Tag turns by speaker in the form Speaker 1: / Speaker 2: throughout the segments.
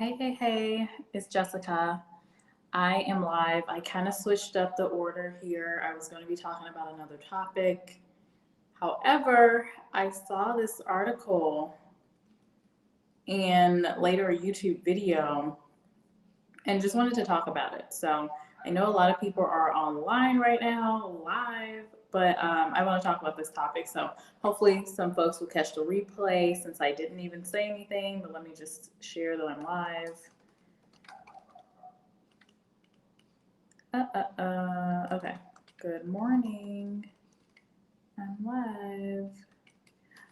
Speaker 1: Hey, it's Jessica. I am live. I kind of switched up the order here. I was going to be talking about another topic. However, I saw this article and later a YouTube video and just wanted to talk about it. So I know a lot of people are online right now, live, but I want to talk about this topic. So hopefully some folks will catch the replay since I didn't even say anything, but let me just share that I'm live. Okay. Good morning. I'm live.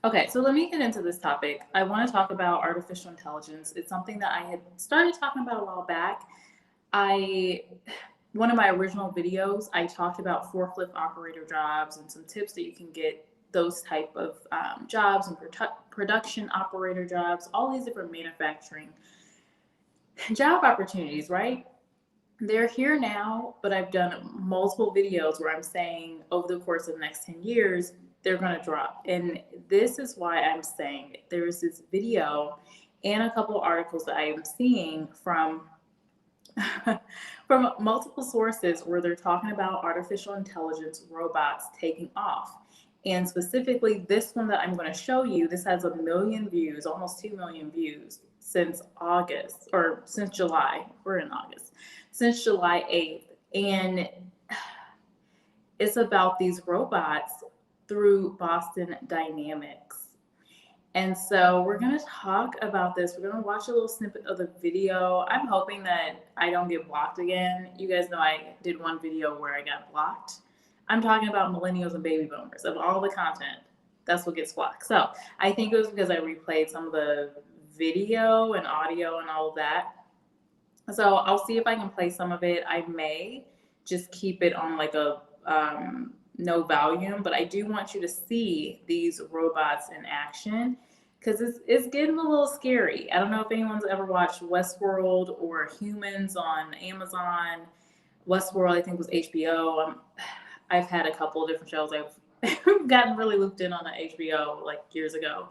Speaker 1: Okay, so let me get into this topic. I want to talk about artificial intelligence. It's something that I had started talking about a while back. One of my original videos, I talked about forklift operator jobs and some tips that you can get those type of jobs and production operator jobs, all these different manufacturing job opportunities, right? They're here now, but I've done multiple videos where I'm saying over the course of the next 10 years, they're going to drop. And this is why I'm saying it. There's this video and a couple of articles that I am seeing from from multiple sources where they're talking about artificial intelligence robots taking off. And specifically this one that I'm going to show you, this has 1 million views, almost 2 million views since August, or since July. We're in August. Since July 8th. And it's about these robots through Boston Dynamics. And so we're going to talk about this. We're going to watch a little snippet of the video. I'm hoping that I don't get blocked again. You guys know I did one video where I got blocked. I'm talking about millennials and baby boomers. Of all the content, that's what gets blocked. So I think it was because I replayed some of the video and audio and all of that. So I'll see if I can play some of it. I may just keep it on like a no volume, but I do want you to see these robots in action because it's getting a little scary. I don't know if anyone's ever watched Westworld or Humans on Amazon. Westworld, I think, was HBO. I've had a couple of different shows. I've gotten really looped in on the HBO like years ago,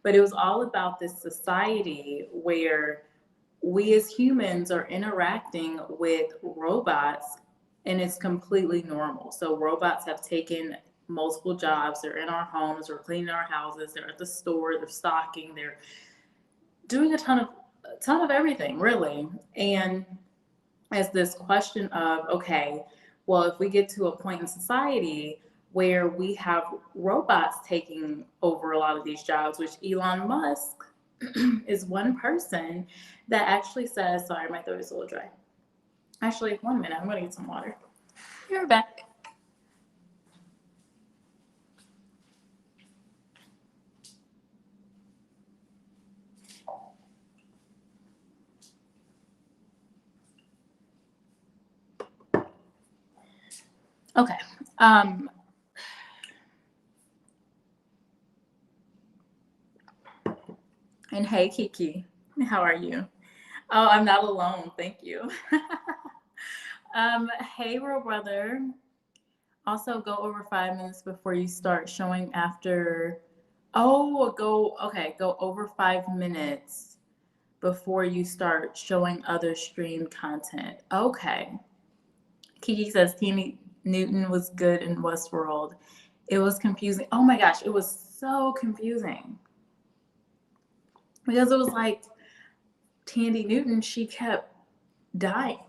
Speaker 1: but it was all about this society where we as humans are interacting with robots and it's completely normal. So robots have taken multiple jobs. They're in our homes, they're cleaning our houses, they're at the store, they're stocking, they're doing a ton of everything, really. And as this question of, okay, well, if we get to a point in society where we have robots taking over a lot of these jobs, which Elon Musk is one person that actually says, sorry, my throat is a little dry. Actually, 1 minute, I'm going to get some water. You're back. Okay. And hey, Kiki, how are you? Oh, I'm not alone. Thank you. Hey, real brother. Also, go over 5 minutes before you start showing after. Oh, go over 5 minutes before you start showing other streamed content. Okay. Kiki says Teeny Newton was good in Westworld. It was confusing. Oh my gosh, it was so confusing. Because it was like Tandy Newton, she kept dying.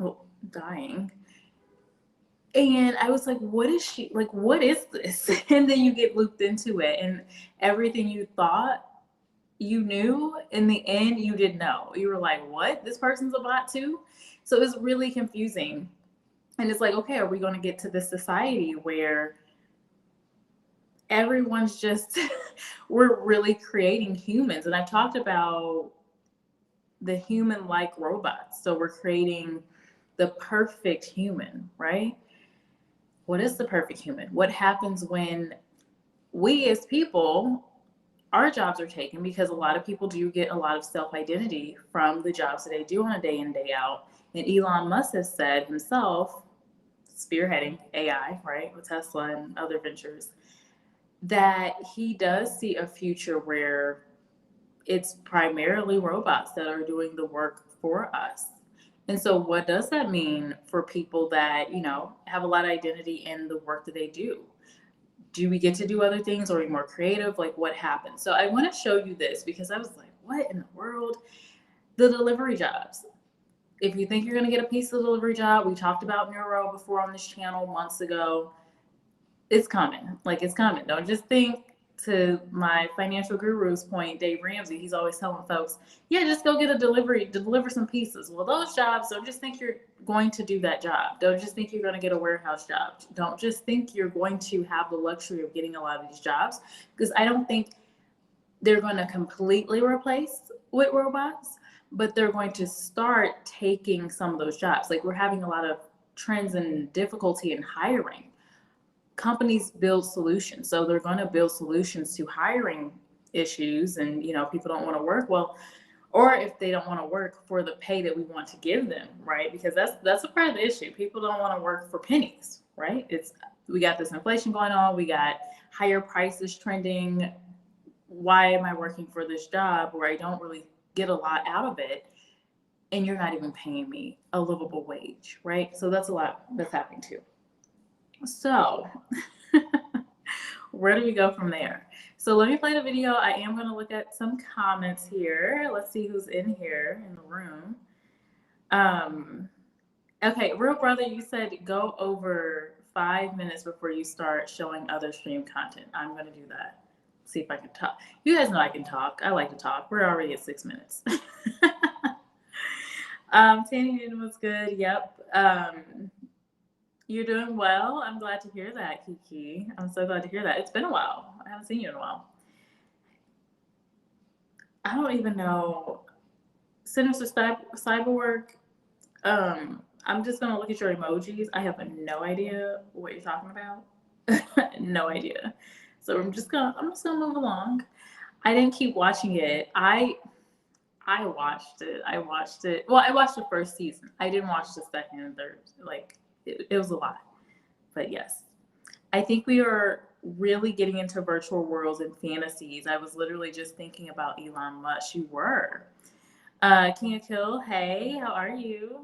Speaker 1: And I was like, what is she, like, what is this? And then you get looped into it. And everything you thought you knew, in the end, you didn't know. You were like, what? This person's a bot too? So it was really confusing. And it's like, okay, are we going to get to this society where everyone's just, we're really creating humans? And I've talked about the human-like robots. So we're creating the perfect human, right? What is the perfect human? What happens when we as people, our jobs are taken? Because a lot of people do get a lot of self-identity from the jobs that they do on a day in, day out. And Elon Musk has said himself, spearheading AI, right, with Tesla and other ventures, that he does see a future where it's primarily robots that are doing the work for us. And so what does that mean for people that, you know, have a lot of identity in the work that they do? Do we get to do other things? Or are we more creative? Like, what happens? So I want to show you this because I was like, what in the world? The delivery jobs. If you think you're going to get a piece of the delivery job, we talked about neuro before on this channel months ago. It's coming. Like, it's coming. Don't just think, to my financial guru's point, Dave Ramsey, he's always telling folks, yeah, just go get a delivery, deliver some pieces. Well, those jobs, don't just think you're going to do that job. Don't just think you're going to get a warehouse job. Don't just think you're going to have the luxury of getting a lot of these jobs, because I don't think they're going to completely replace with robots, but they're going to start taking some of those jobs. Like, we're having a lot of trends and difficulty in hiring. Companies build solutions, so they're going to build solutions to hiring issues, and you know, people don't want to work, well, or if they don't want to work for the pay that we want to give them, right? Because that's a part of the issue. People don't want to work for pennies, right? We got this inflation going on, we got higher prices trending. Why am I working for this job where I don't really get a lot out of it, and you're not even paying me a livable wage, right? So that's a lot that's happening too. So where do we go from there? So let me play the video. I am going to look at some comments here. Let's see who's in here in the room. Okay, Real Brother, you said go over 5 minutes before you start showing other stream content. I'm going to do that. See if I can talk. You guys know I can talk. I like to talk. We're already at 6 minutes. Tanny was good. Yep. You're doing well. I'm glad to hear that, Kiki. I'm so glad to hear that. It's been a while. I haven't seen you in a while. I don't even know. Sinister Cyberwork. I'm just gonna look at your emojis. I have no idea what you're talking about. No idea. So I'm just gonna move along. I didn't keep watching it. I watched it. Well, I watched the first season. I didn't watch the second and third. Like, it was a lot. But yes, I think we are really getting into virtual worlds and fantasies. I was literally just thinking about Elon Musk. You were. King of Kill, hey, how are you?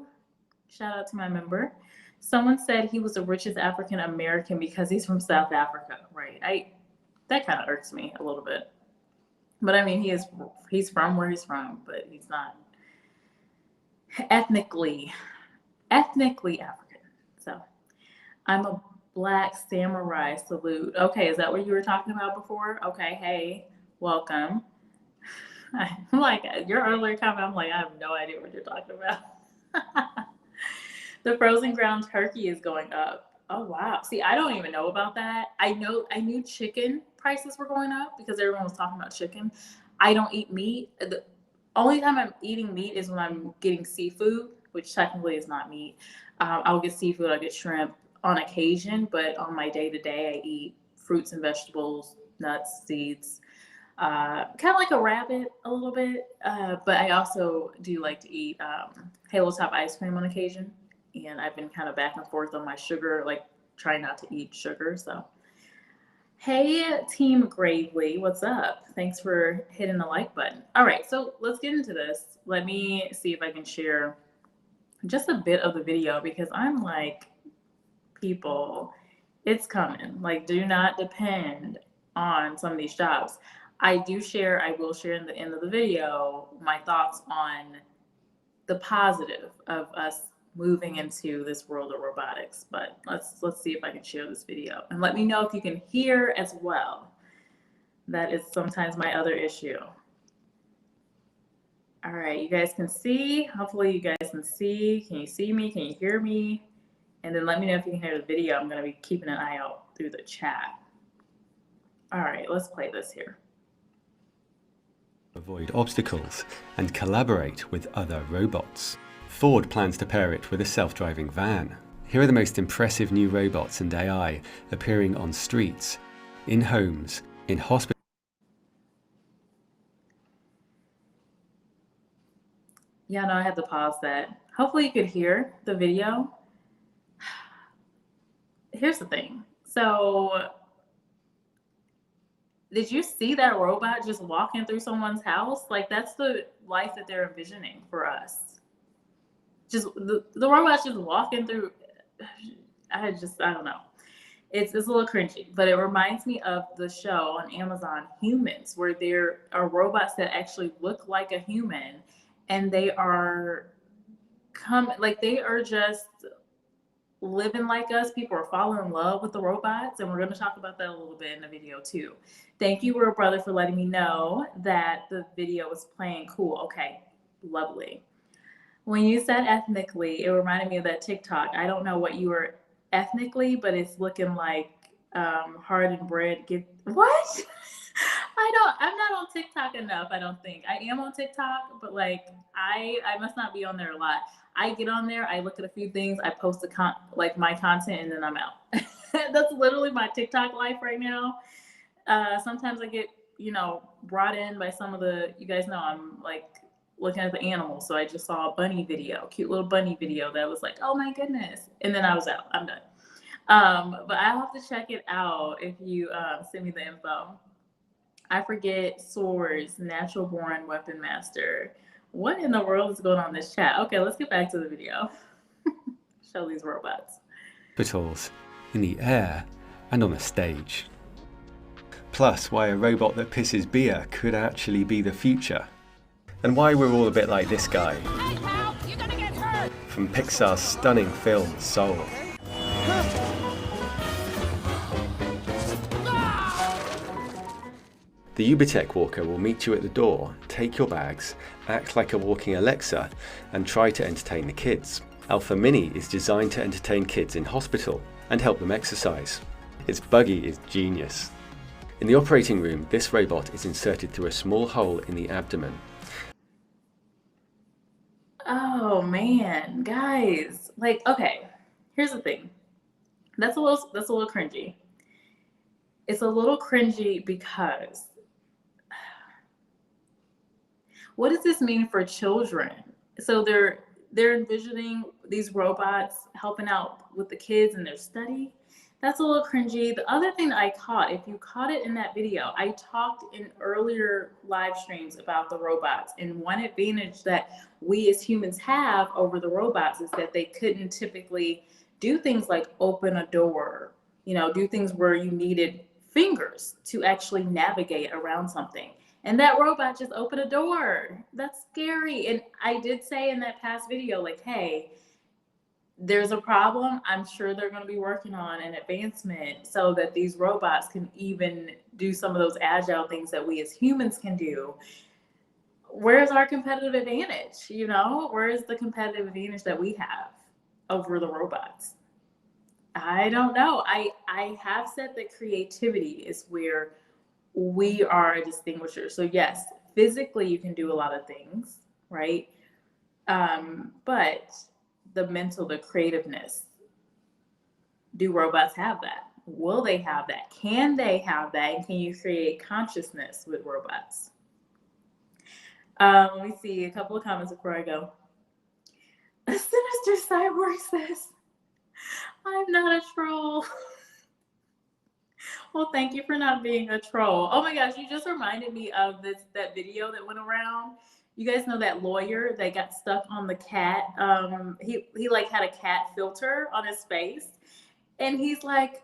Speaker 1: Shout out to my member. Someone said he was the richest African American because he's from South Africa. Right. That kind of irks me a little bit. But I mean, he's from where he's from, but he's not ethnically African. So I'm a Black samurai, salute. Okay, is that what you were talking about before? Okay, hey, welcome. I'm like, your earlier comment, I'm like, I have no idea what you're talking about. The frozen ground turkey is going up. Oh wow. See, I don't even know about that. I knew chicken prices were going up because everyone was talking about chicken. I don't eat meat. The only time I'm eating meat is when I'm getting seafood, which technically is not meat. I'll get seafood, I'll get shrimp on occasion, but on my day-to-day, I eat fruits and vegetables, nuts, seeds, kind of like a rabbit a little bit. But I also do like to eat Halo Top ice cream on occasion. And I've been kind of back and forth on my sugar, like trying not to eat sugar. So, hey, Team Gravely, what's up? Thanks for hitting the like button. All right, so let's get into this. Let me see if I can share just a bit of the video because I'm like, people, it's coming. Like, do not depend on some of these jobs. I will share in the end of the video my thoughts on the positive of us moving into this world of robotics. But let's see if I can share this video and let me know if you can hear as well. That is sometimes my other issue. All right, you guys can see. Hopefully you guys can see. Can you see me? Can you hear me? And then let me know if you can hear the video. I'm going to be keeping an eye out through the chat. All right, let's play this here.
Speaker 2: Avoid obstacles and collaborate with other robots. Ford plans to pair it with a self-driving van. Here are the most impressive new robots and AI appearing on streets, in homes, in hospitals.
Speaker 1: Yeah, no, I had to pause that. Hopefully you could hear the video. Here's the thing. So Did you see that robot just walking through someone's house? Like, that's the life that they're envisioning for us. Just the robot's just walking through. I don't know. It's a little cringy, but it reminds me of the show on Amazon, Humans, where there are robots that actually look like a human, and they are they are just living like us. People are falling in love with the robots, and we're going to talk about that a little bit in the video too. Thank you, Real Brother, for letting me know that the video was playing. Cool. Okay, lovely. When you said ethnically, it reminded me of that TikTok. I don't know what you were ethnically, but it's looking like hardened bread. What? I'm not on TikTok enough, I don't think. I am on TikTok, but like I must not be on there a lot. I get on there, I look at a few things, I post my content, and then I'm out. That's literally my TikTok life right now. Sometimes I get, brought in by some of you guys know I'm like looking at the animals. So I just saw a bunny video, cute little bunny video that was like, oh my goodness. And then I was out. I'm done. But I'll have to check it out if you send me the info. I forget Swords, Natural Born Weapon Master. What in the world is going on in this chat? Okay, let's get back to the video. Show these robots.
Speaker 2: Hospitals, in the air, and on a stage. Plus, why a robot that pisses beer could actually be the future. And why we're all a bit like this guy.
Speaker 3: Hey, pal, you're gonna get hurt.
Speaker 2: From Pixar's stunning film, Soul. The Ubertech Walker will meet you at the door, take your bags, act like a walking Alexa, and try to entertain the kids. Alpha Mini is designed to entertain kids in hospital and help them exercise. Its buggy is genius. In the operating room, this robot is inserted through a small hole in the abdomen.
Speaker 1: Oh man, guys. Like, okay, here's the thing. That's a little cringy. It's a little cringy because what does this mean for children? So they're envisioning these robots helping out with the kids in their study. That's a little cringy. The other thing that I caught, if you caught it in that video, I talked in earlier live streams about the robots, and one advantage that we as humans have over the robots is that they couldn't typically do things like open a door, do things where you needed fingers to actually navigate around something. And that robot just opened a door. That's scary. And I did say in that past video, like, hey, there's a problem. I'm sure they're going to be working on an advancement so that these robots can even do some of those agile things that we as humans can do. Where's our competitive advantage? Where is the competitive advantage that we have over the robots? I don't know. I have said that creativity is where we are a distinguisher. So yes, physically you can do a lot of things, right? But the mental, the creativeness, do robots have that? Will they have that? Can they have that? And can you create consciousness with robots? Let me see a couple of comments before I go. A sinister cyborg says, I'm not a troll. Well, thank you for not being a troll. Oh my gosh, you just reminded me of that video that went around. You guys know that lawyer that got stuck on the cat. He like had a cat filter on his face, and he's like,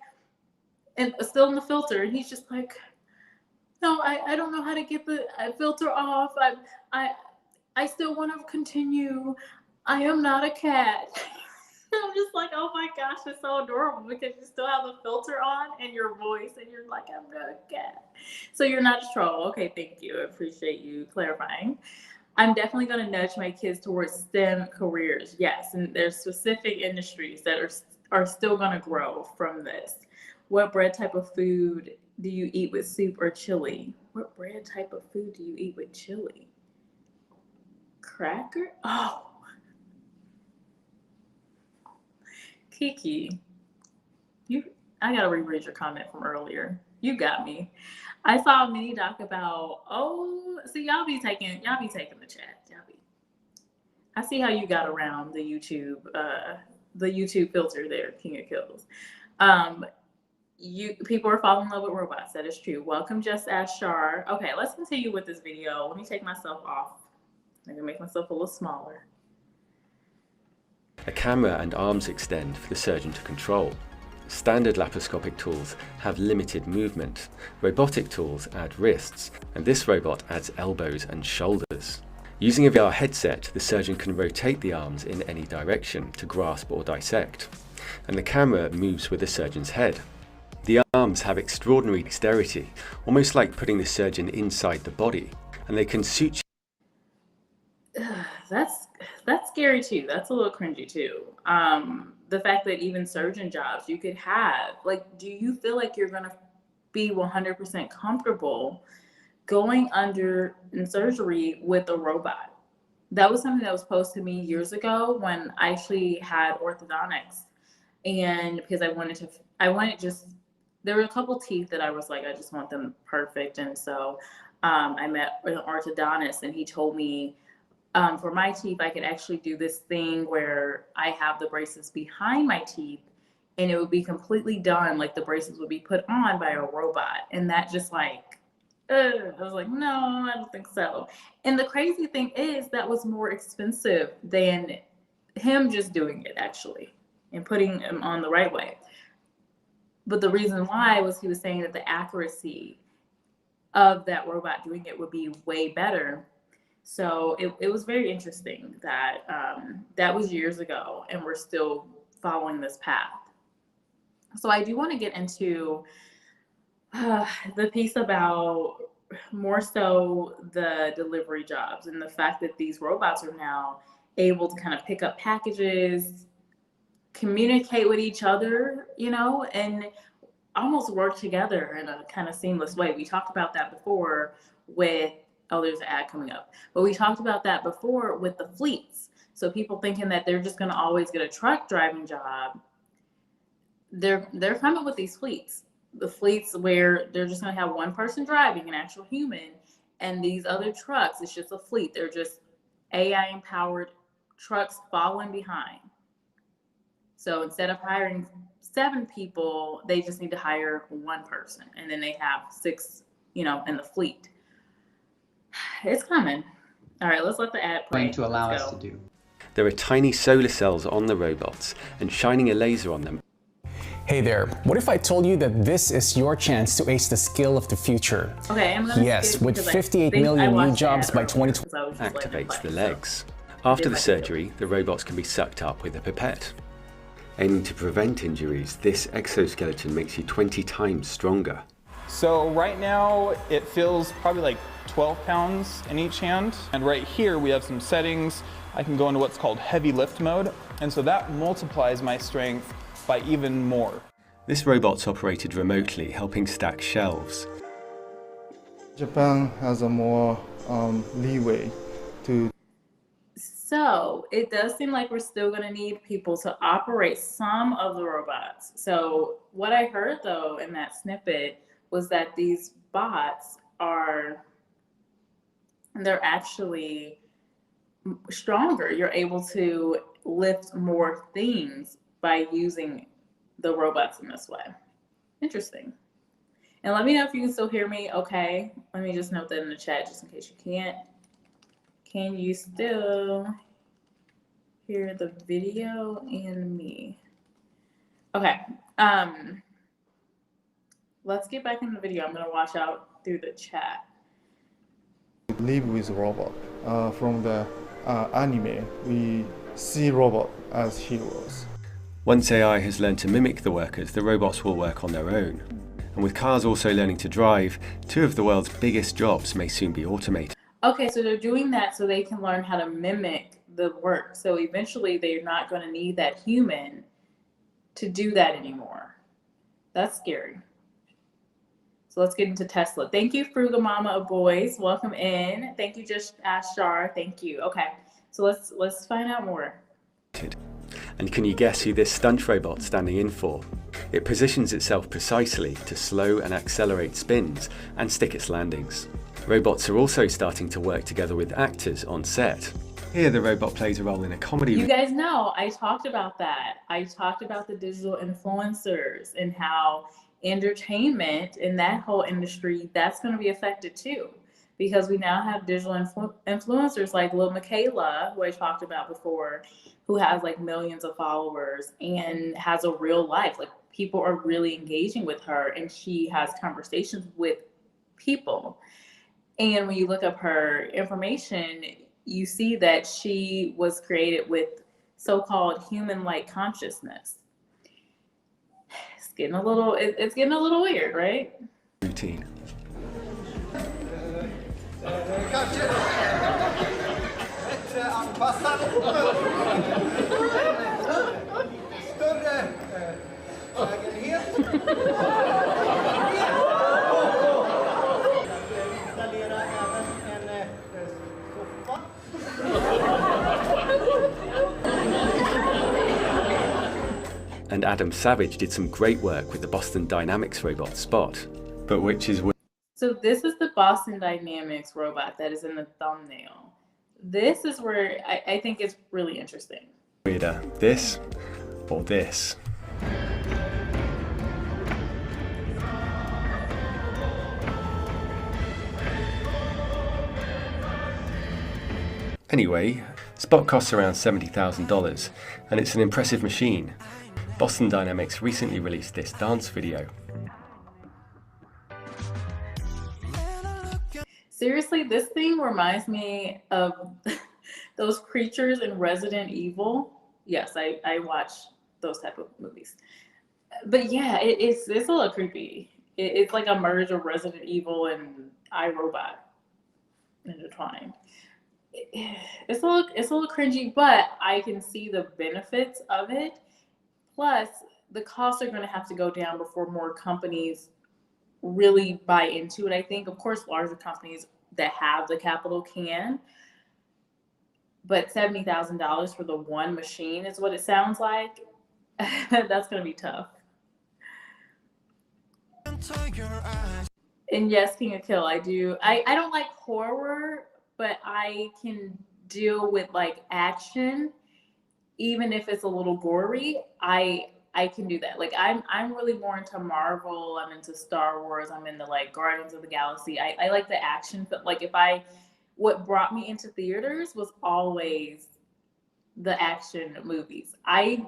Speaker 1: and still in the filter, and he's just like, no, I don't know how to get the filter off. I still want to continue. I am not a cat. I'm just like, oh my gosh, it's so adorable because you still have the filter on and your voice, and you're like, I'm not a cat. So you're not a troll. Okay, thank you. I appreciate you clarifying. I'm definitely going to nudge my kids towards STEM careers. Yes, and there's specific industries that are still going to grow from this. What bread type of food do you eat with soup or chili? What bread type of food do you eat with chili? Cracker? Oh. Kiki, I gotta reread your comment from earlier. You got me. I saw a mini doc about, see, y'all be taking the chat. I see how you got around the YouTube filter there, King of Kills. people are falling in love with robots. That is true. Welcome, Just Ask Shar. Okay, let's continue with this video. Let me take myself off. I'm gonna make myself a little smaller.
Speaker 2: A camera and arms extend for the surgeon to control. Standard laparoscopic tools have limited movement. Robotic tools add wrists, and this robot adds elbows and shoulders. Using a VR headset, the surgeon can rotate the arms in any direction to grasp or dissect, and the camera moves with the surgeon's head. The arms have extraordinary dexterity, almost like putting the surgeon inside the body, and they can suture.
Speaker 1: That's scary too. That's a little cringy too. The fact that even surgeon jobs you could have, like, do you feel like you're gonna be 100% comfortable going under in surgery with a robot? That was something that was posed to me years ago when I actually had orthodontics, and because I wanted just, there were a couple teeth that I was like, I just want them perfect, and so I met an orthodontist, and he told me for my teeth, I could actually do this thing where I have the braces behind my teeth, and it would be completely done, like the braces would be put on by a robot. And that just like, I was like, no, I don't think so. And the crazy thing is that was more expensive than him just doing it actually and putting him on the right way. But the reason why was he was saying that the accuracy of that robot doing it would be way better. So it was very interesting that that was years ago, and we're still following this path. So I do want to get into the piece about more so the delivery jobs and the fact that these robots are now able to kind of pick up packages, communicate with each other, you know, and almost work together in a kind of seamless way. We talked about that before with, oh, there's an ad coming up. But we talked about that before with the fleets. So people thinking that they're just going to always get a truck driving job, they're coming with these fleets. The fleets where they're just going to have one person driving, an actual human, and these other trucks, it's just a fleet. They're just AI-empowered trucks following behind. So instead of hiring 7 people, they just need to hire 1 person, and then they have 6, you know, in the fleet. It's coming. All right, let's let the ad play.
Speaker 4: To allow us to do.
Speaker 2: There are tiny solar cells on the robots, and shining a laser on them.
Speaker 5: Hey there, what if I told you that this is your chance to ace the skill of the future?
Speaker 1: Okay, I'm gonna
Speaker 5: Yes, with 58 million new jobs by 2020.
Speaker 2: Activates the legs. After the surgery, the robots can be sucked up with a pipette. Aiming to prevent injuries, this exoskeleton makes you 20 times stronger.
Speaker 6: So right now it feels probably like 12 pounds in each hand. And right here we have some settings. I can go into what's called heavy lift mode. And so that multiplies my strength by even more.
Speaker 2: This robot's operated remotely, helping stack shelves.
Speaker 7: Japan has a more leeway to.
Speaker 1: So it does seem like we're still going to need people to operate some of the robots. So what I heard though in that snippet was that these bots they're actually stronger. You're able to lift more things by using the robots in this way. Interesting. And let me know if you can still hear me okay. Let me just note that in the chat just in case you can't. Can you still hear the video and me? Okay. Let's get back in the video. I'm going to watch out through the chat.
Speaker 7: Live with robot. From the anime, we see robot as heroes.
Speaker 2: Once AI has learned to mimic the workers, the robots will work on their own. And with cars also learning to drive, 2 of the world's biggest jobs may soon be automated.
Speaker 1: Okay, so they're doing that so they can learn how to mimic the work. So eventually they're not going to need that human to do that anymore. That's scary. So let's get into Tesla. Thank you, Frugal Mama of Boys. Welcome in. Thank you, Just Ask Shar. Thank you. Okay, so let's find out more.
Speaker 2: And can you guess who this stunt robot's standing in for? It positions itself precisely to slow and accelerate spins and stick its landings. Robots are also starting to work together with actors on set. Here the robot plays a role in a comedy.
Speaker 1: You guys know, I talked about that. I talked about the digital influencers and how entertainment and that whole industry, that's going to be affected too. Because we now have digital influencers like Lil Michaela, who I talked about before, who has like millions of followers and has a real life. Like people are really engaging with her and she has conversations with people. And when you look up her information, you see that she was created with so-called human-like consciousness. It's getting a little weird, right?
Speaker 2: Routine. And Adam Savage did some great work with the Boston Dynamics robot Spot, but which is
Speaker 1: So this is the Boston Dynamics robot that is in the thumbnail. This is where I think it's really interesting.
Speaker 2: weirder, this or this? Anyway, Spot costs around $70,000 and it's an impressive machine. Boston Dynamics recently released this dance video.
Speaker 1: Seriously, this thing reminds me of those creatures in Resident Evil. Yes, I watch those type of movies. But yeah, it's a little creepy. It's like a merge of Resident Evil and iRobot intertwined. It's a little cringy, but I can see the benefits of it. Plus, the costs are going to have to go down before more companies really buy into it. I think, of course, larger companies that have the capital can, but $70,000 for the one machine is what it sounds like. That's going to be tough. And yes, King of Kill, I do. I don't like horror, but I can deal with like action, even if it's a little gory. I can do that. Like I'm really more into Marvel. I'm into Star Wars. I'm into like Guardians of the Galaxy. I like the action, but like what brought me into theaters was always the action movies. I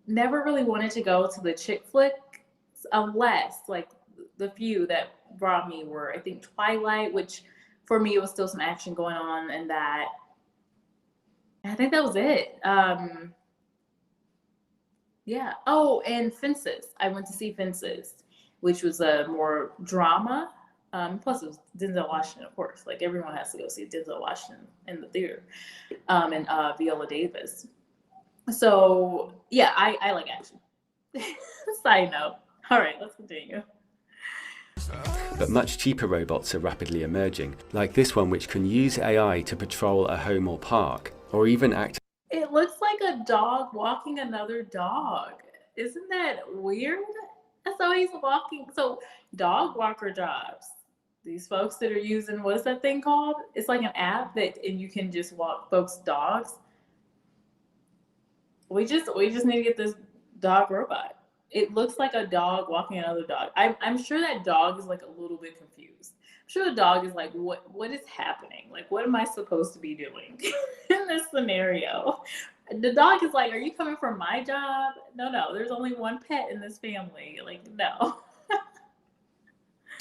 Speaker 1: never really wanted to go to the chick flicks unless like the few that brought me were, I think, Twilight, which for me was still some action going on, and that. I think that was it. Yeah. Oh, and Fences. I went to see Fences, which was a more drama. Plus, it was Denzel Washington, of course. Like everyone has to go see Denzel Washington in the theater, and Viola Davis. So yeah, I like action. Side note. All right, let's continue.
Speaker 2: But much cheaper robots are rapidly emerging, like this one which can use AI to patrol a home or park, or even act.
Speaker 1: It looks like a dog walking another dog. Isn't that weird? So he's walking. So dog walker jobs. These folks that are using, what is that thing called? It's like an app and you can just walk folks' dogs. We just need to get this dog robot. It looks like a dog walking another dog. I'm sure that dog is like a little bit confused. I'm sure the dog is like, what is happening? Like, what am I supposed to be doing in this scenario? The dog is like, are you coming for my job? No, there's only one pet in this family. Like, no.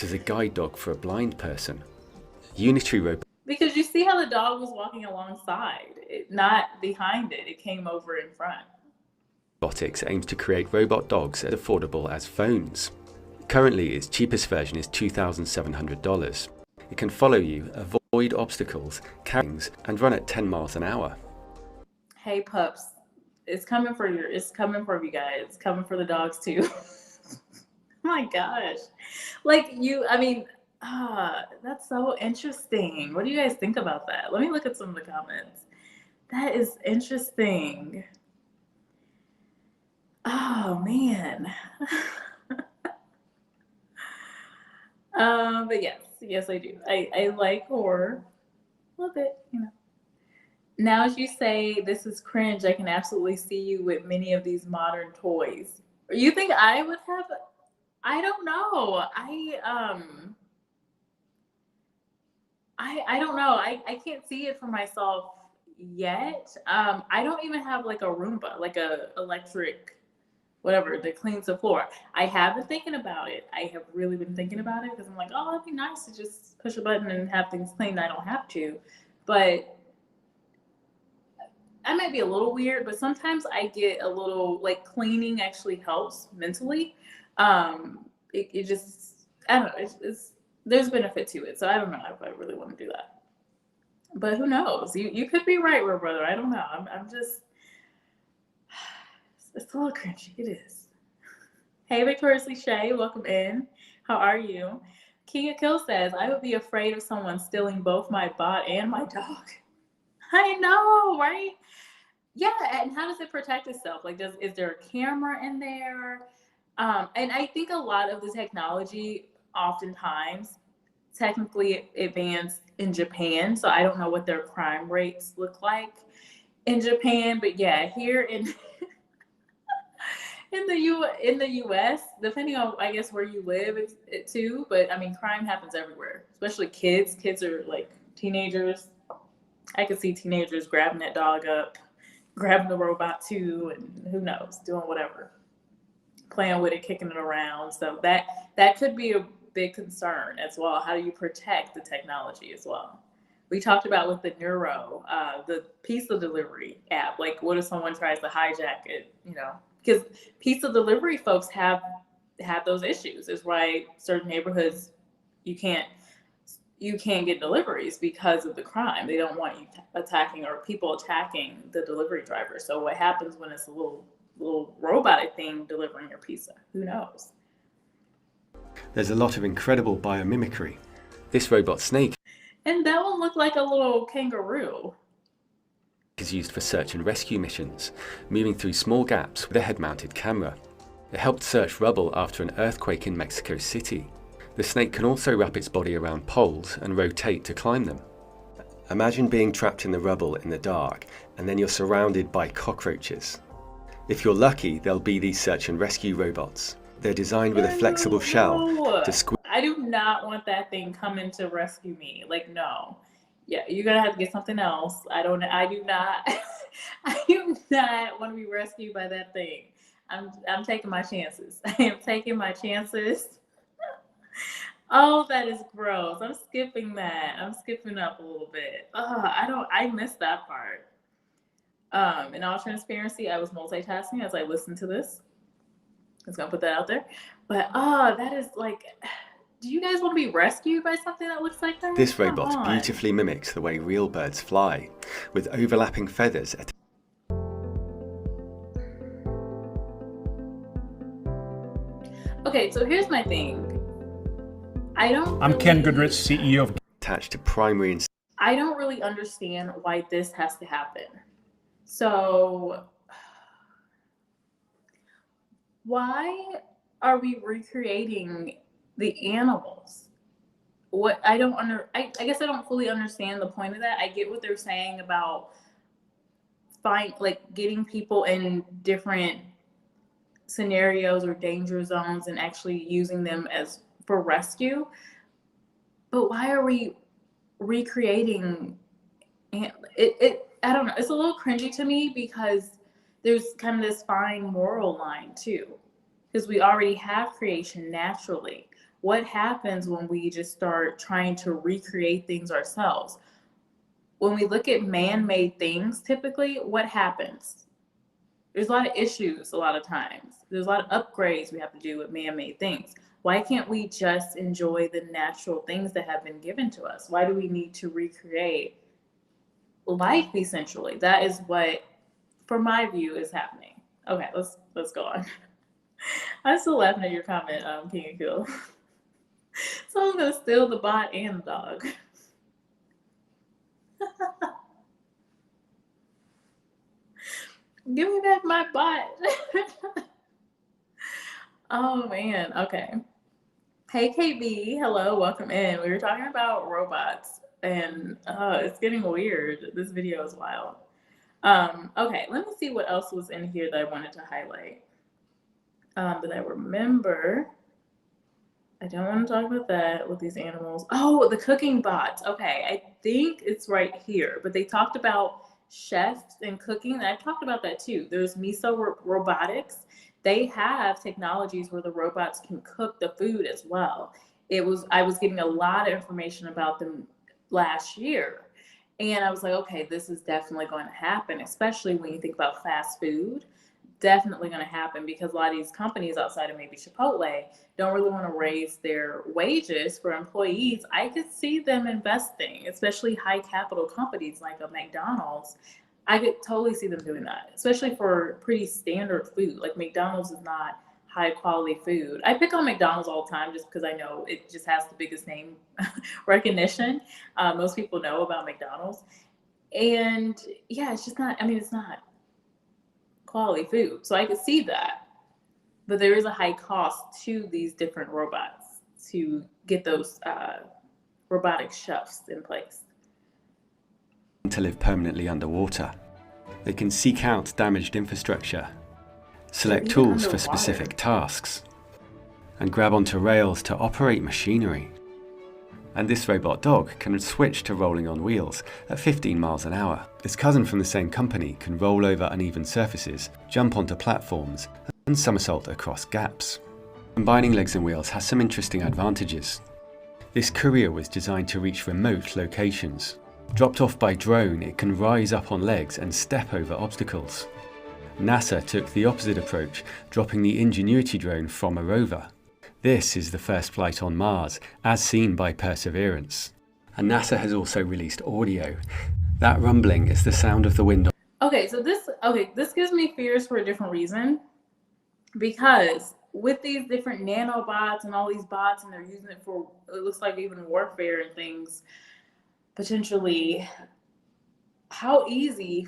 Speaker 2: As a guide dog for a blind person. Unitary robot.
Speaker 1: Because you see how the dog was walking alongside, not behind it. It came over in front.
Speaker 2: Robotics aims to create robot dogs as affordable as phones. Currently, its cheapest version is $2,700. It can follow you, avoid obstacles, carry things, and run at 10 miles an hour.
Speaker 1: Hey pups, it's coming for you guys. It's coming for the dogs too. Oh my gosh. That's so interesting. What do you guys think about that? Let me look at some of the comments. That is interesting. Oh man. But yes, I do. I like horror a little bit, you know. Now, as you say, this is cringe, I can absolutely see you with many of these modern toys. You think I would have? I don't know. I don't know. I can't see it for myself yet. I don't even have like a Roomba, like a electric whatever that cleans the floor. I have been thinking about it. I have really been thinking about it because I'm like, oh, it'd be nice to just push a button and have things cleaned. I don't have to. But I might be a little weird, but sometimes I get a little like cleaning actually helps mentally. It just, I don't know, it's there's benefit to it. So I don't know if I really want to do that. But who knows? You could be right, real brother. I don't know. I'm just, it's a little cringy. It is. Hey, Victoriously Shay, welcome in. How are you? King of Kill says, I would be afraid of someone stealing both my bot and my dog. I know, right? Yeah, and how does it protect itself? Like, is there a camera in there? And I think a lot of the technology, oftentimes, technically advanced in Japan. So I don't know what their crime rates look like in Japan, but yeah, here in in the U.S., depending on I guess where you live, it too. But I mean, crime happens everywhere, especially kids. Kids are like teenagers. I could see teenagers grabbing that dog up, grabbing the robot too, and who knows, doing whatever, playing with it, kicking it around. So that could be a big concern as well. How do you protect the technology as well? We talked about with the Neuro, the pizza delivery app. Like, what if someone tries to hijack it? You know, because pizza delivery folks have those issues. Is why certain neighborhoods you can't get deliveries because of the crime. They don't want you attacking or people attacking the delivery driver. So what happens when it's a little robotic thing delivering your pizza? Who knows?
Speaker 2: There's a lot of incredible biomimicry. This robot snake
Speaker 1: And that one looked like a little kangaroo.
Speaker 2: is used for search and rescue missions, moving through small gaps with a head-mounted camera. It helped search rubble after an earthquake in Mexico City. The snake can also wrap its body around poles and rotate to climb them. Imagine being trapped in the rubble in the dark, and then you're surrounded by cockroaches. If you're lucky, there'll be these search and rescue robots. They're designed with a flexible shell to squeeze.
Speaker 1: I do not want that thing coming to rescue me. Like, no. Yeah, you're gonna have to get something else. I do not I do not want to be rescued by that thing. I'm taking my chances. I am taking my chances. Oh, that is gross. I'm skipping that. I'm skipping up a little bit. I missed that part. In all transparency, I was multitasking as I listened to this. I was gonna put that out there. But that is like, do you guys want to be rescued by something that looks like that?
Speaker 2: This robot beautifully mimics the way real birds fly, with overlapping feathers.
Speaker 1: Okay, so here's my thing.
Speaker 4: I'm Ken Goodrich, CEO of
Speaker 2: Attached to primary and
Speaker 1: I don't really understand why this has to happen. So why are we recreating the animals? What I guess I don't fully understand the point of that. I get what they're saying about getting people in different scenarios or danger zones and actually using them as for rescue. But why are we recreating it? I don't know. It's a little cringy to me because there's kind of this fine moral line too, because we already have creation naturally. What happens when we just start trying to recreate things ourselves? When we look at man-made things, typically, what happens? There's a lot of issues a lot of times. There's a lot of upgrades we have to do with man-made things. Why can't we just enjoy the natural things that have been given to us? Why do we need to recreate life essentially? That is what, for my view, is happening. Okay, let's go on. I'm still laughing at your comment, King of Kill. Someone's gonna steal the bot and the dog. Give me back my bot. Oh man, okay. Hey KB, hello, welcome in. We were talking about robots and it's getting weird. This video is wild. Okay, let me see what else was in here that I wanted to highlight. That I remember. I don't want to talk about that with these animals. Oh, the cooking bots. Okay, I think it's right here. But they talked about chefs and cooking, and I talked about that too. There's robotics. They have technologies where the robots can cook the food as well. I was getting a lot of information about them last year. And I was like, okay, this is definitely going to happen, especially when you think about fast food. Definitely going to happen because a lot of these companies outside of maybe Chipotle don't really want to raise their wages for employees. I could see them investing, especially high capital companies like a McDonald's. I could totally see them doing that, especially for pretty standard food. Like McDonald's is not high quality food. I pick on McDonald's all the time just because I know it just has the biggest name recognition. Most people know about McDonald's. And yeah, it's just not, I mean, it's not quality food. So I could see that. But there is a high cost to these different robots to get those robotic chefs in place.
Speaker 2: To live permanently underwater. They can seek out damaged infrastructure, select tools for specific tasks, and grab onto rails to operate machinery. And this robot dog can switch to rolling on wheels at 15 miles an hour. Its cousin from the same company can roll over uneven surfaces, jump onto platforms, and somersault across gaps. Combining legs and wheels has some interesting advantages. This courier was designed to reach remote locations. Dropped off by drone, it can rise up on legs and step over obstacles. NASA took the opposite approach, dropping the Ingenuity drone from a rover. This is the first flight on Mars, as seen by Perseverance. And NASA has also released audio. That rumbling is the sound of the wind.
Speaker 1: Okay, this gives me fears for a different reason. Because with these different nanobots and all these bots, and they're using it for, it looks like even warfare and things, potentially, how easy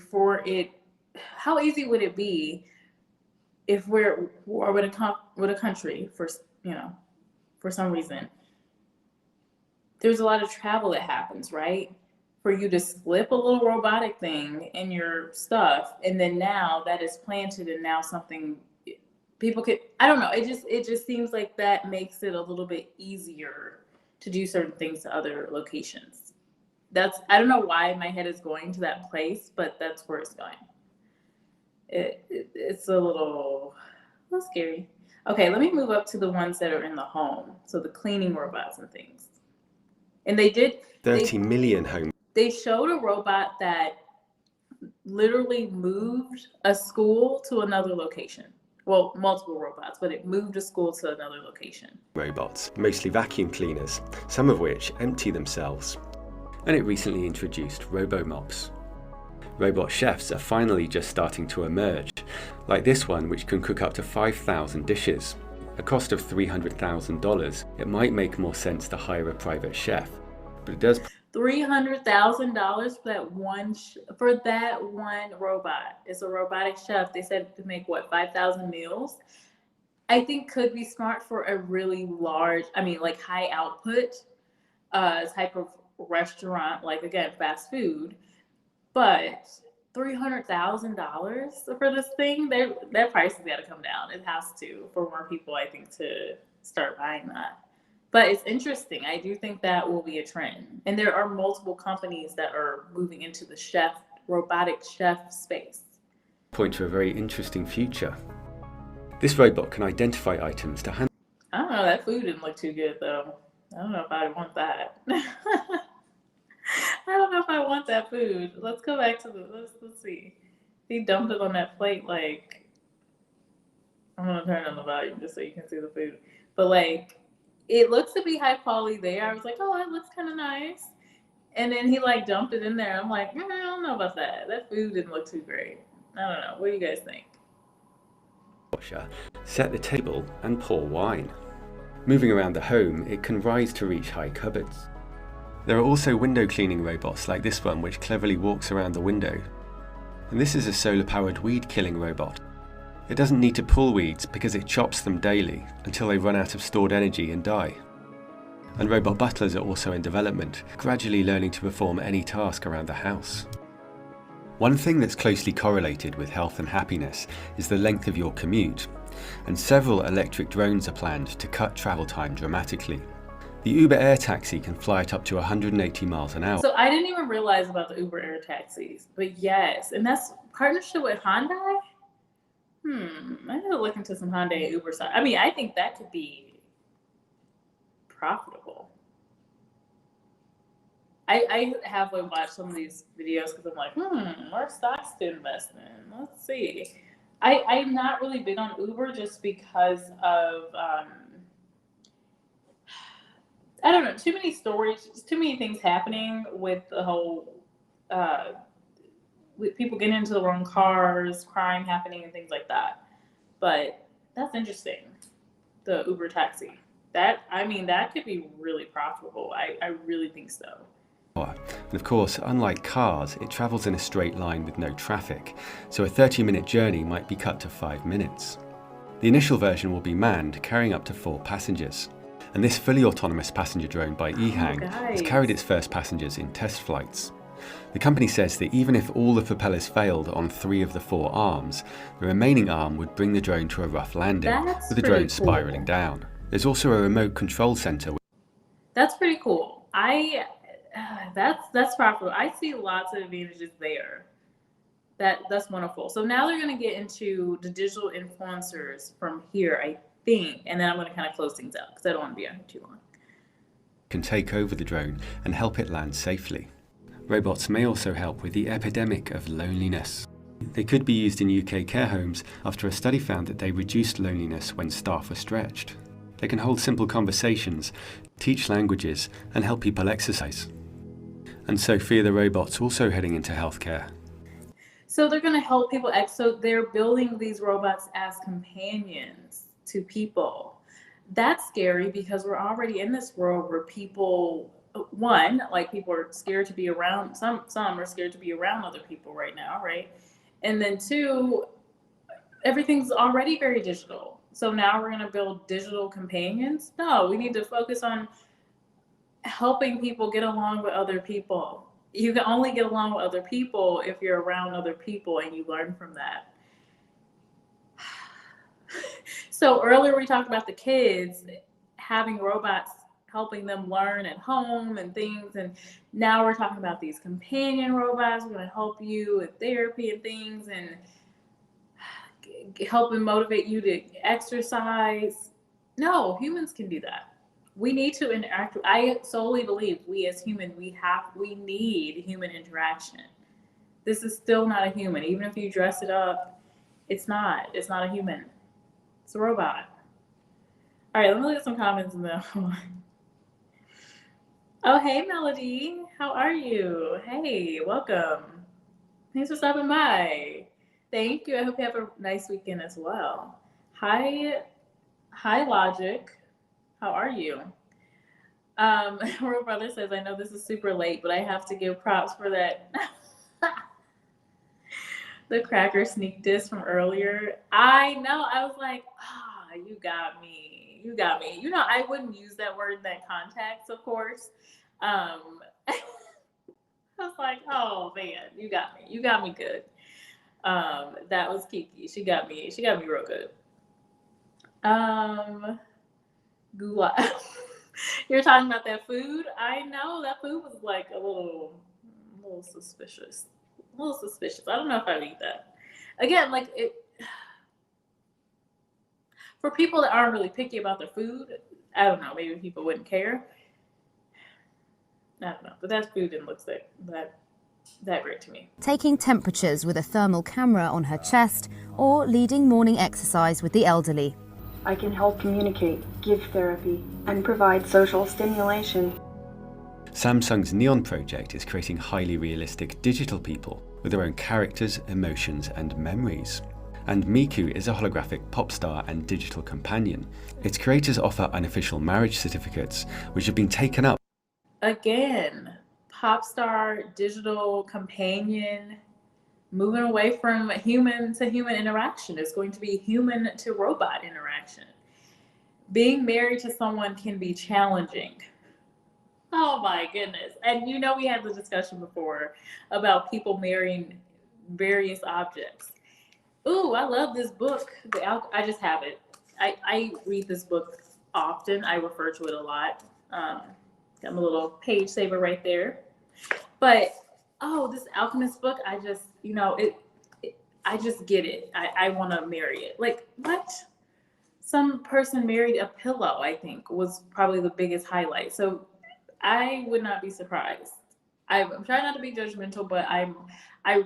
Speaker 1: would it be if we're with a country for some reason? There's a lot of travel that happens, right? For you to slip a little robotic thing in your stuff, and then now that is planted, and now something people could, I don't know, it just seems like that makes it a little bit easier to do certain things to other locations. I don't know why my head is going to that place, but that's where it's going. It's a little scary. Okay, let me move up to the ones that are in the home. So the cleaning robots and things. And they did
Speaker 2: 30 million home.
Speaker 1: They showed a robot that literally moved a school to another location. Well, multiple robots, but it moved a school to another location.
Speaker 2: Robots, mostly vacuum cleaners, some of which empty themselves. And it recently introduced robo-mops. Robot chefs are finally just starting to emerge, like this one which can cook up to 5,000 dishes. A cost of $300,000, it might make more sense to hire a private chef, but it does.
Speaker 1: $300,000 for that one robot. It's a robotic chef. They said to make 5,000 meals. I think could be smart for a really large, like high output type of restaurant, like again, fast food. But $300,000 for this thing, that price has got to come down. It has to, for more people, I think, to start buying that. But it's interesting. I do think that will be a trend. And there are multiple companies that are moving into the robotic chef space.
Speaker 2: Point to a very interesting future. This robot can identify items to handle.
Speaker 1: I don't know, that food didn't look too good though. I don't know if I want that. I don't know if I want that food. Let's go back to let's see. He dumped it on that plate, like, I'm gonna turn on the volume just so you can see the food. But like, it looks to be high quality there. I was like, oh, it looks kind of nice. And then he like dumped it in there. I'm like, I don't know about that. That food didn't look too great. I don't know. What do you guys think?
Speaker 2: Set the table and pour wine. Moving around the home, it can rise to reach high cupboards. There are also window cleaning robots like this one, which cleverly walks around the window. And this is a solar-powered weed killing robot. It doesn't need to pull weeds because it chops them daily until they run out of stored energy and die. And robot butlers are also in development, gradually learning to perform any task around the house. One thing that's closely correlated with health and happiness is the length of your commute, and several electric drones are planned to cut travel time dramatically. The Uber Air Taxi can fly at up to 180 miles an hour.
Speaker 1: So I didn't even realize about the Uber Air Taxis, but yes, and that's partnership with Hyundai? I need to look into some Hyundai and Uber side. I mean, I think that could be profitable. I halfway watched some of these videos because I'm like, what stocks to invest in? Let's see. I'm not really big on Uber just because of, I don't know, too many stories, just too many things happening with the whole, with people getting into the wrong cars, crime happening, and things like that. But that's interesting, the Uber taxi. That could be really profitable. I really think so.
Speaker 2: And of course, unlike cars, it travels in a straight line with no traffic, so a 30-minute journey might be cut to 5 minutes. The initial version will be manned, carrying up to 4 passengers. And this fully autonomous passenger drone by EHang has carried its first passengers in test flights. The company says that even if all the propellers failed on 3 of the 4 arms, the remaining arm would bring the drone to a rough landing, with the drone spiraling down. There's also a remote control center.
Speaker 1: That's pretty cool. That's profitable. I see lots of advantages there. That's wonderful. So now they're going to get into the digital influencers from here, I think, and then I'm going to kind of close things out because I don't want to be on here too long.
Speaker 2: Can take over the drone and help it land safely. Robots may also help with the epidemic of loneliness. They could be used in UK care homes after a study found that they reduced loneliness when staff were stretched. They can hold simple conversations, teach languages, and help people exercise. And Sophia the robot's also heading into healthcare.
Speaker 1: So they're going to help people. So they're building these robots as companions to people. That's scary because we're already in this world where people, one, like people are scared to be around, some are scared to be around other people right now, right? And then two, everything's already very digital. So now we're going to build digital companions? No, we need to focus on helping people get along with other people. You can only get along with other people if you're around other people and you learn from that. So earlier we talked about the kids having robots helping them learn at home and things, and now we're talking about these companion robots. We're going to help you with therapy and things and help and motivate you to exercise. No, humans can do that. We need to interact. I solely believe we as humans, we need human interaction. This is still not a human. Even if you dress it up, it's not a human. It's a robot. All right, let me look at some comments in there. Oh, hey, Melody. How are you? Hey, welcome. Thanks for stopping by. Thank you. I hope you have a nice weekend as well. Hi, Logic. How are you? Real Brother says, I know this is super late, but I have to give props for that. The cracker sneak diss from earlier. I know. I was like, you got me. You got me. You know, I wouldn't use that word in that context, of course. I was like, oh man, you got me. You got me good. That was Kiki. She got me real good. Gula. You're talking about that food? I know that food was like a little suspicious. A little suspicious. I don't know if I would eat that. Again, like it for people that aren't really picky about their food, I don't know, maybe people wouldn't care. I don't know. But that food didn't look that great to me.
Speaker 8: Taking temperatures with a thermal camera on her chest or leading morning exercise with the elderly.
Speaker 9: I can help communicate, give therapy, and provide social stimulation.
Speaker 2: Samsung's Neon project is creating highly realistic digital people with their own characters, emotions, and memories. And Miku is a holographic pop star and digital companion. Its creators offer unofficial marriage certificates, which have been taken up.
Speaker 1: Again, pop star, digital companion, moving away from human to human interaction. It's going to be human to robot interaction. Being married to someone can be challenging. Oh my goodness. And you know, we had the discussion before about people marrying various objects. Ooh, I love this book. I just have it. I read this book often. I refer to it a lot. Got my little page saver right there. But, oh, this alchemist book, I just, I just get it. I want to marry it. Like, what? Some person married a pillow, I think, was probably the biggest highlight. So I would not be surprised. I'm trying not to be judgmental, but I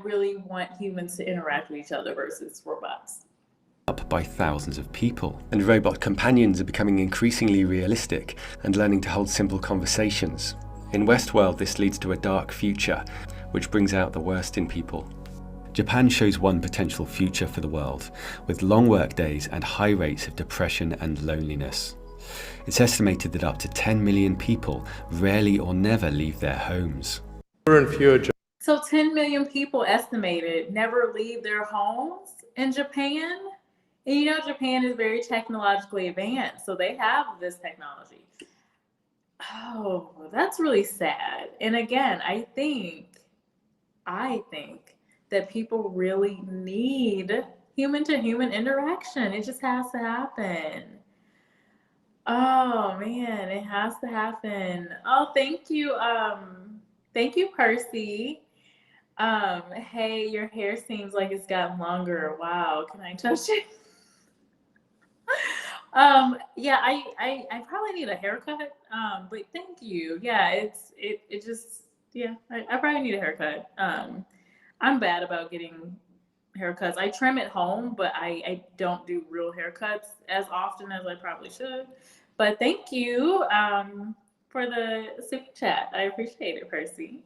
Speaker 1: really want humans to interact with each other versus robots.
Speaker 2: Up by thousands of people, and robot companions are becoming increasingly realistic and learning to hold simple conversations. In Westworld, this leads to a dark future, which brings out the worst in people. Japan shows one potential future for the world, with long work days and high rates of depression and loneliness. It's estimated that up to 10 million people rarely or never leave their homes.
Speaker 1: So 10 million people estimated never leave their homes in Japan? And Japan is very technologically advanced, so they have this technology. Oh, that's really sad. And again, I think that people really need human-to-human interaction. It just has to happen. Oh man, it has to happen. Oh, thank you. Thank you, Percy. Hey, your hair seems like it's gotten longer. Wow, can I touch it? Yeah, I probably need a haircut. But thank you. Yeah, it just, yeah, I probably need a haircut. I'm bad about getting haircuts. I trim at home, but I don't do real haircuts as often as I probably should. But thank you for the super chat. I appreciate it, Percy.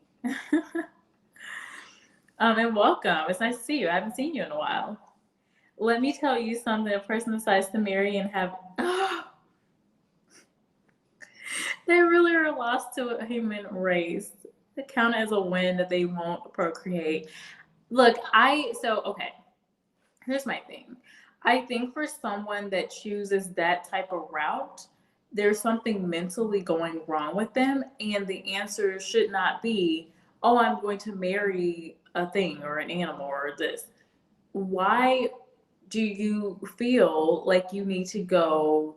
Speaker 1: And welcome. It's nice to see you. I haven't seen you in a while. Let me tell you something. A person decides to marry and have... they really are lost to a human race. They count it as a win that they won't procreate. Look, okay. Here's my thing. I think for someone that chooses that type of route, there's something mentally going wrong with them. And the answer should not be, oh, I'm going to marry a thing or an animal or this. Why do you feel like you need to go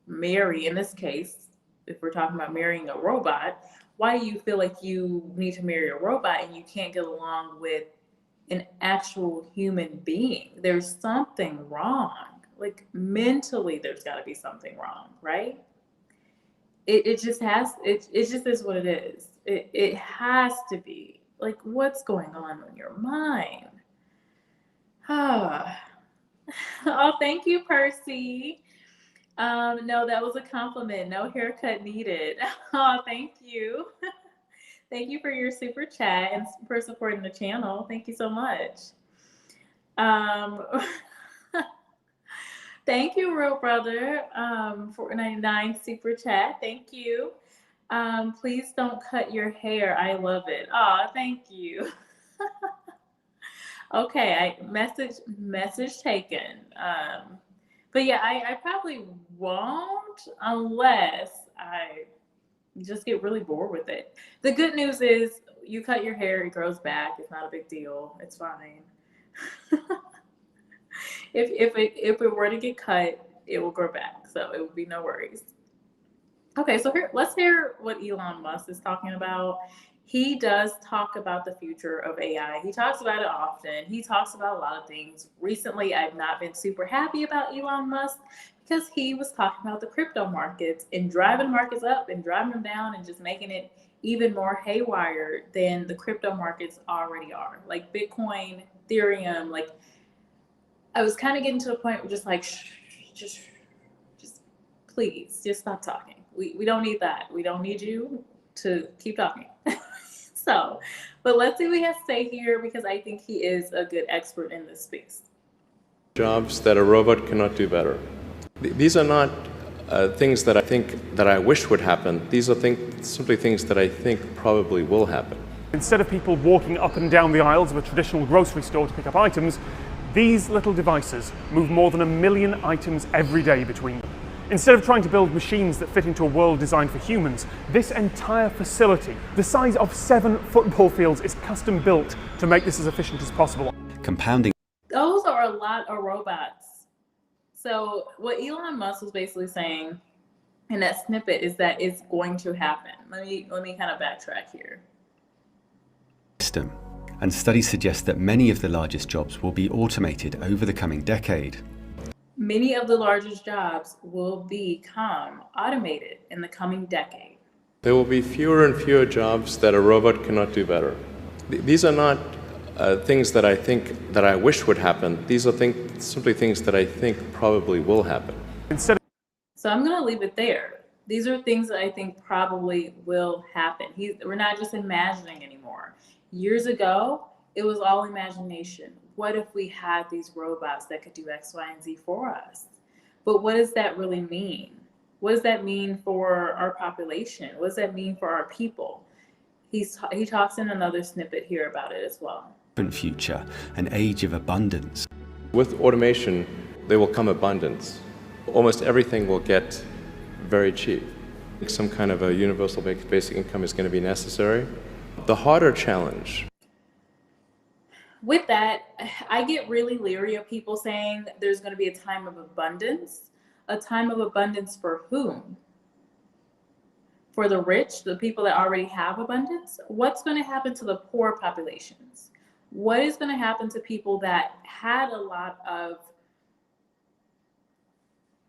Speaker 1: marry, in this case, if we're talking about marrying a robot, why do you feel like you need to marry a robot and you can't get along with an actual human being? There's something wrong. Like mentally, there's got to be something wrong, right? It just is what it is. It has to be. Like, what's going on in your mind? Oh, thank you, Percy. No, that was a compliment. No haircut needed. Oh, thank you. Thank you for your super chat and for supporting the channel. Thank you so much. Thank you, Real Brother, for 4.99 super chat. Thank you. Please don't cut your hair. I love it. Oh, thank you. Okay, message taken. But yeah, I probably won't unless I just get really bored with it. The good news is you cut your hair, it grows back. It's not a big deal. It's fine. If it were to get cut, it will grow back. So it would be no worries. Okay, so let's hear what Elon Musk is talking about. He does talk about the future of AI. He talks about it often. He talks about a lot of things. Recently, I've not been super happy about Elon Musk because he was talking about the crypto markets and driving markets up and driving them down and just making it even more haywire than the crypto markets already are. Like Bitcoin, Ethereum, like I was kind of getting to a point where just like, just please, just stop talking. We don't need that. We don't need you to keep talking. So, but let's see what he has to say here because I think he is a good expert in this space.
Speaker 10: Jobs that a robot cannot do better. These are not things that I wish would happen. These are simply things that I think probably will happen.
Speaker 4: Instead of people walking up and down the aisles of a traditional grocery store to pick up items, these little devices move more than 1 million items every day between them. Instead of trying to build machines that fit into a world designed for humans, this entire facility, the size of 7 football fields, is custom built to make this as efficient as possible.
Speaker 2: Compounding.
Speaker 1: Those are a lot of robots. So what Elon Musk was basically saying in that snippet is that it's going to happen. Let me kind of backtrack here.
Speaker 2: System. And studies suggest that many of the largest jobs will be automated over the coming decade.
Speaker 1: Many of the largest jobs will become automated in the coming decade.
Speaker 10: There will be fewer and fewer jobs that a robot cannot do better. These are not things that I wish would happen. These are simply things that I think probably will happen.
Speaker 1: So I'm going to leave it there. These are things that I think probably will happen. We're not just imagining anymore. Years ago, it was all imagination. What if we had these robots that could do X, Y, and Z for us? But what does that really mean? What does that mean for our population? What does that mean for our people? He talks in another snippet here about it as well.
Speaker 2: Future, an age of abundance.
Speaker 10: With automation, there will come abundance. Almost everything will get very cheap. Some kind of a universal basic income is going to be necessary. The harder challenge.
Speaker 1: With that, I get really leery of people saying there's going to be a time of abundance. A time of abundance for whom? For the rich, the people that already have abundance? What's going to happen to the poor populations? What is going to happen to people that had a lot of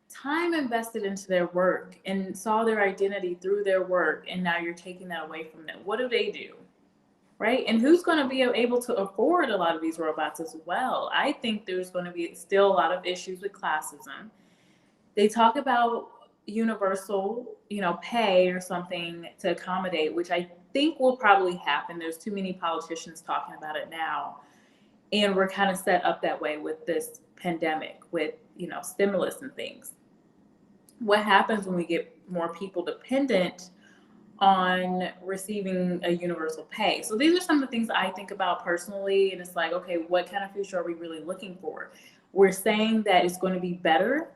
Speaker 1: time invested into their work and saw their identity through their work, and now you're taking that away from them? What do they do? Right? And who's going to be able to afford a lot of these robots as well? I think there's going to be still a lot of issues with classism. They talk about universal, pay or something to accommodate, which I think will probably happen. There's too many politicians talking about it now. And we're kind of set up that way with this pandemic, with, stimulus and things. What happens when we get more people dependent on receiving a universal pay? So these are some of the things I think about personally, and it's like, okay, what kind of future are we really looking for? We're saying that it's going to be better,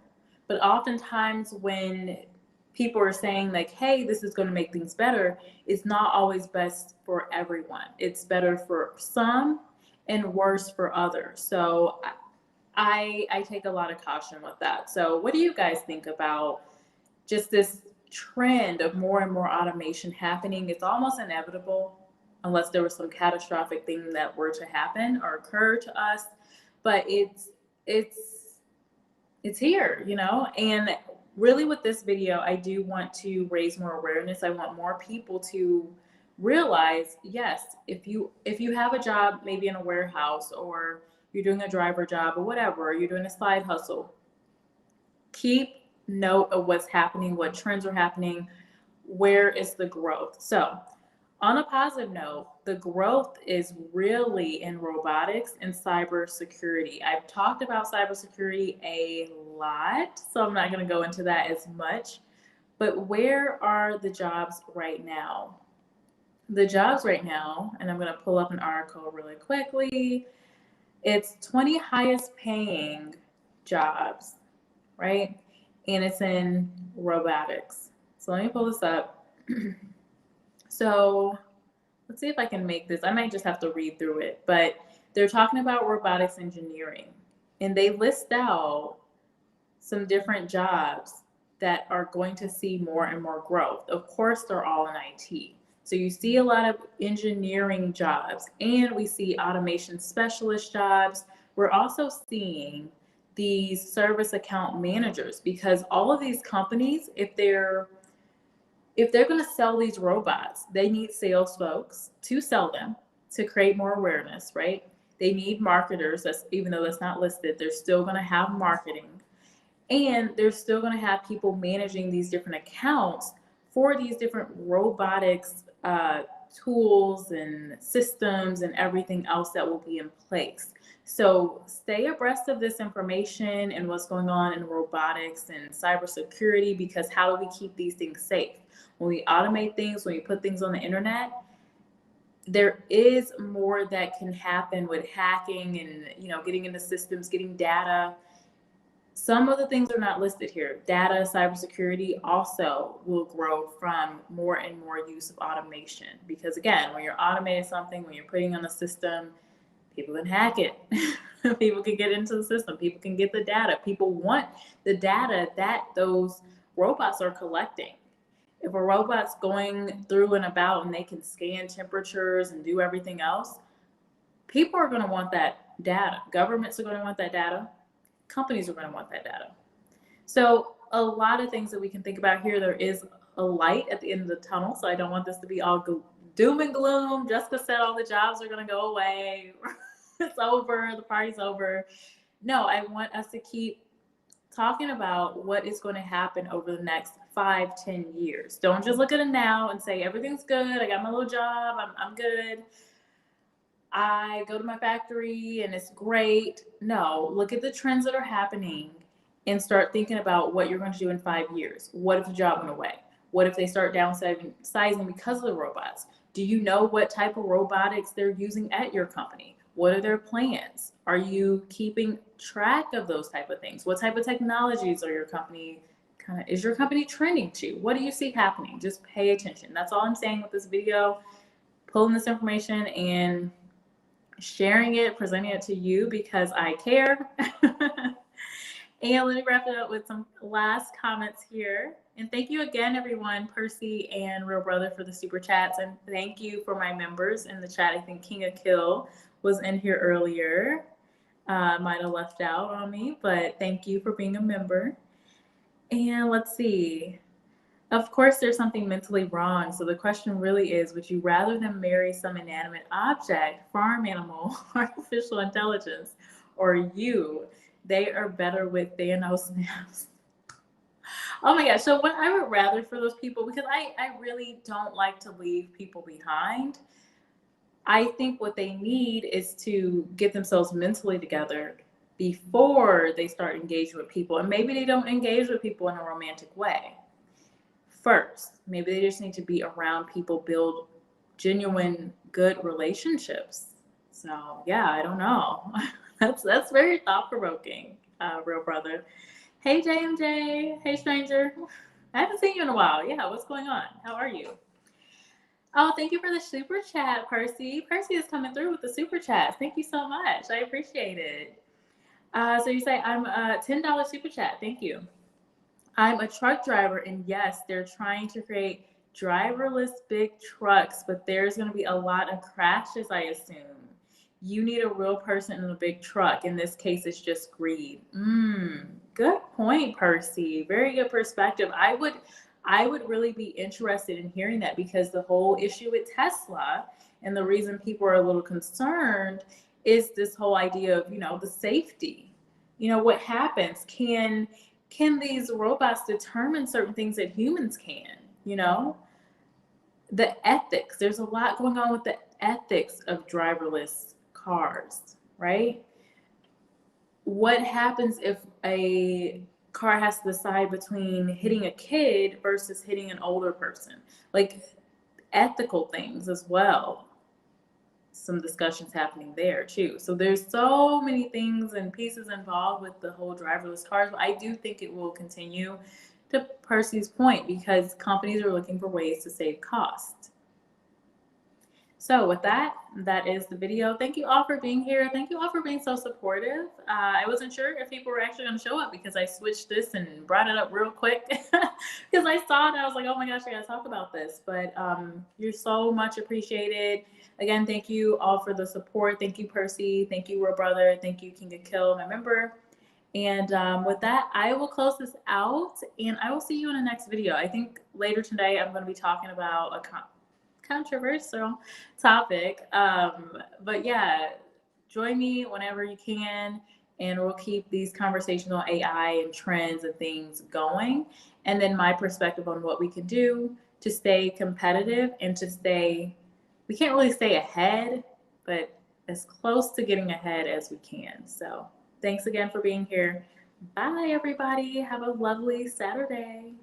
Speaker 1: but oftentimes when people are saying like, hey, this is going to make things better, it's not always best for everyone. It's better for some and worse for others. So I take a lot of caution with that. So what do you guys think about just this trend of more and more automation happening? It's almost inevitable unless there was some catastrophic thing that were to happen or occur to us, but it's here, and really with this video, I do want to raise more awareness. I want more people to realize, yes, if you have a job, maybe in a warehouse, or you're doing a driver job or whatever, or you're doing a side hustle, keep note of what's happening, what trends are happening, where is the growth. So on a positive note, the growth is really in robotics and cybersecurity. I've talked about cybersecurity a lot, so I'm not going to go into that as much. But where are the jobs right now? The jobs right now, and I'm going to pull up an article really quickly. It's 20 highest paying jobs, right? And it's in robotics. So let me pull this up. So let's see if I can make this. I might just have to read through it, but they're talking about robotics engineering, and they list out some different jobs that are going to see more and more growth. Of course, they're all in IT. So you see a lot of engineering jobs, and we see automation specialist jobs. We're also seeing these service account managers, because all of these companies, if they're going to sell these robots, they need sales folks to sell them, to create more awareness, right? They need marketers. Even though that's not listed, they're still going to have marketing, and they're still going to have people managing these different accounts for these different robotics tools and systems and everything else that will be in place. So stay abreast of this information and what's going on in robotics and cybersecurity, because how do we keep these things safe? When we automate things, when we put things on the internet, there is more that can happen with hacking and, getting into systems, getting data. Some of the things are not listed here. Data, cybersecurity also will grow from more and more use of automation. Because again, when you're automating something, when you're putting on a system, people can hack it. People can get into the system. People can get the data. People want the data that those robots are collecting. If a robot's going through and about and they can scan temperatures and do everything else, people are going to want that data. Governments are going to want that data. Companies are going to want that data. So a lot of things that we can think about here. There is a light at the end of the tunnel. So I don't want this to be all doom and gloom. Jessica said all the jobs are going to go away. It's over. The party's over. No, I want us to keep talking about what is going to happen over the next 5-10 years. Don't just look at it now and say, everything's good. I got my little job. I'm good. I go to my factory and it's great. No, look at the trends that are happening and start thinking about what you're going to do in 5 years. What if the job went away? What if they start downsizing because of the robots? Do you know what type of robotics they're using at your company? What are their plans? Are you keeping track of those type of things? What type of technologies are your company is your company trending to? What do you see happening? Just pay attention. That's all I'm saying with this video. Pulling this information and sharing it, presenting it to you because I care. And let me wrap it up with some last comments here. And thank you again, everyone, Percy and Real Brother, for the super chats. And thank you for my members in the chat. I think King of Kill was in here earlier. Might have left out on me, but thank you for being a member. And let's see. Of course, there's something mentally wrong. So the question really is, would you rather them marry some inanimate object, farm animal, artificial intelligence, or you? They are better with Thanos snaps. Oh my gosh. So what I would rather for those people, because I really don't like to leave people behind. I think what they need is to get themselves mentally together before they start engaging with people. And maybe they don't engage with people in a romantic way first. Maybe they just need to be around people, build genuine, good relationships. So yeah, I don't know. That's very thought-provoking, Real Brother. Hey, JMJ. Hey, stranger. I haven't seen you in a while. Yeah, what's going on? How are you? Oh, thank you for the super chat, Percy. Percy is coming through with the super chat. Thank you so much. I appreciate it. So you say, I'm a $10 super chat. Thank you. I'm a truck driver, and yes, they're trying to create driverless big trucks, but there's going to be a lot of crashes, I assume. You need a real person in a big truck. In this case, it's just greed. Good point, Percy. Very good perspective. I would really be interested in hearing that, because the whole issue with Tesla and the reason people are a little concerned is this whole idea of, the safety. What happens? Can these robots determine certain things that humans can? The ethics. There's a lot going on with the ethics of driverless cars, right? What happens if a car has to decide between hitting a kid versus hitting an older person? Like ethical things as well. Some discussions happening there too. So there's so many things and pieces involved with the whole driverless cars. But I do think it will continue, to Percy's point, because companies are looking for ways to save costs. So with that is the video. Thank you all for being here. Thank you all for being so supportive. I wasn't sure if people were actually going to show up, because I switched this and brought it up real quick because I saw it and I was like, oh my gosh, I got to talk about this. But you're so much appreciated. Again, thank you all for the support. Thank you, Percy. Thank you, Real Brother. Thank you, King of Kill, my member. And with that, I will close this out, and I will see you in the next video. I think later today I'm going to be talking about a controversial topic. But yeah, join me whenever you can, and we'll keep these conversations on AI and trends and things going. And then my perspective on what we can do to stay competitive and to stay, we can't really stay ahead, but as close to getting ahead as we can. So thanks again for being here. Bye, everybody. Have a lovely Saturday.